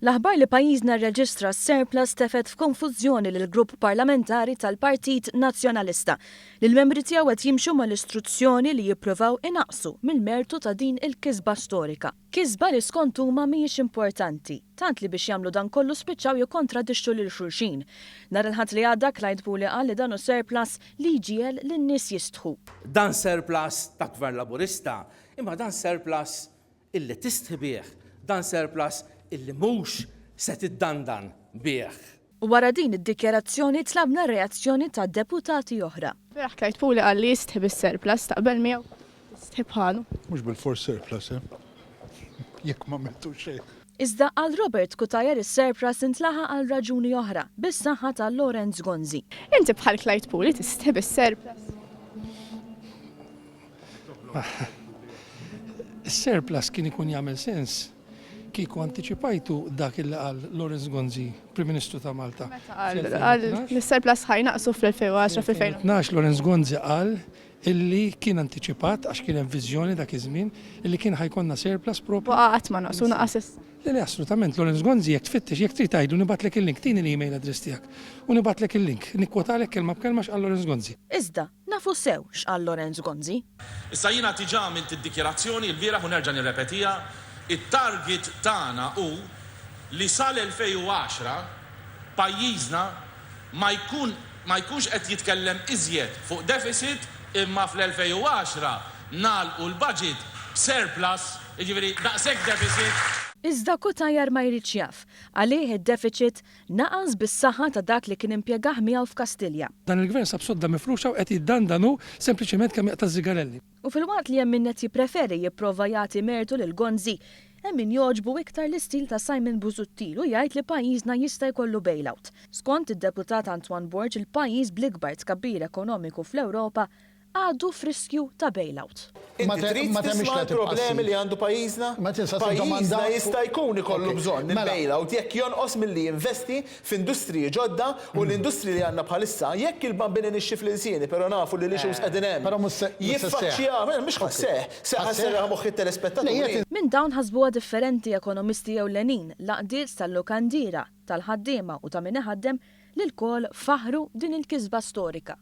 L-aħbar li pajjiżna rreġistra s-surplus tefet f'konfużjoni lil grupp parlamentari tal-Partit Nazzjonalista li l-membri tiegħu qed jimxu mal-istruzzjoni li jippruvaw inaqsu mill-mertu ta' din il-kisba storika. Kisba li skont huma mhijiex importanti, tant li biex jagħmlu dan kollu spiċċaw jikkontradixxu lil xulxin. Nhar il-ħadd li għadda Clyde Puli qal li dan hu surplus li jiġiel lin-nies jistħu. Dan surplus ta' Gvern Laburista, imma dan surplus illi tistħibih, dan surplus illi mhux se tiddandan bih. Wara din id-dikjarazzjoni tlabna reazzjoni ta' deputati oħra. Beraħ Clyde Puli qal li jistħib is-surplus taqbel miegħu jistħib ħalu. Mhux bil-fors surplus, jekk ma mettu xejn. Iżda għal Robert Kutajer is-surplus intlaħa għal raġuni oħra, bis-saħħa ta' Lorenz Gonzi. Inti bħal Clyde Puli tistħib is-surplus. Is-surplus kien ikun jagħmel sens kieku antiċipajtu dak il qal Lorenz Gonzi, Prim Ministru ta' Malta. Għal l-surplus ħajnaqsu fl-2010 fil-2012. Lorenz Gonzi qal illi kien antiċipat għax kien hemm viżjoni dak iż-żmien illi kien ħajkonna surplus propju. Waqgħet ma naqsu naqas. Li assolutament Lorenz Gonzi jekk tfittex jekk trid tgħidu nibatlek il-link tieni l-email address tiegħek u nibatlek il-link nikkwotalek kelma b'kelma x'qal Lorenz Gonzi. Iżda nafu sew x'qal Lorenz Gonzi. Issa jiena tiġa għamilt id-dikjerazzjoni l-bieraħ u nerġa' nirrepetija. It-target tagħna hu li sal-2010 pajjiżna ma jkunx qed jitkellem iżjed fuq deficit imma fl-2010 nagħlqu l-budget b'surplus, jiġifieri daqshekk deficit. Iżda Kutajer ma jridx jaf għalih id-deficit naqas bis-saħħa ta' dak li kien impjegaħ miegħu f'Kastilja. Dan il-gvern sab sodda mifruxa u qed jiddandanu sempliċement kemm jaqta' żigarelli. U fil-waqt li hemm min qed jippreferi jipprova jagħti mertu lil Gonzi, hemm min jogħġbu iktar l-istil ta' Simon Busuttil u jgħid li pajjiżna jista' jkollu bailout. Skont id-deputat Antoine Borg, il-pajjiż bl-ikbar tkabbir ekonomiku fl-Ewropa għadu friskju ta' bailout. Inti trid tisma' l-problemi li għandu pajjiżna? Pajjiżna jista' jkun ikollu bżonn il-bailout jekk jonqos milli jinvesti f'industriji ġodda u l-industriji li għandna bħalissa jekk il-bambini nixxi fl-insieni, però nafu li l-issues qegħdin hemm. Jiffaċċjaha, mhux ħasseħ, seħħa moħħ it-telespettaturi. Min dawn ħasbuha differenti ekonomisti ewlenin laqdiet tal-lukandira, tal-ħaddiema u ta' min iħaddem li l-kol faħru din il-kisba storika.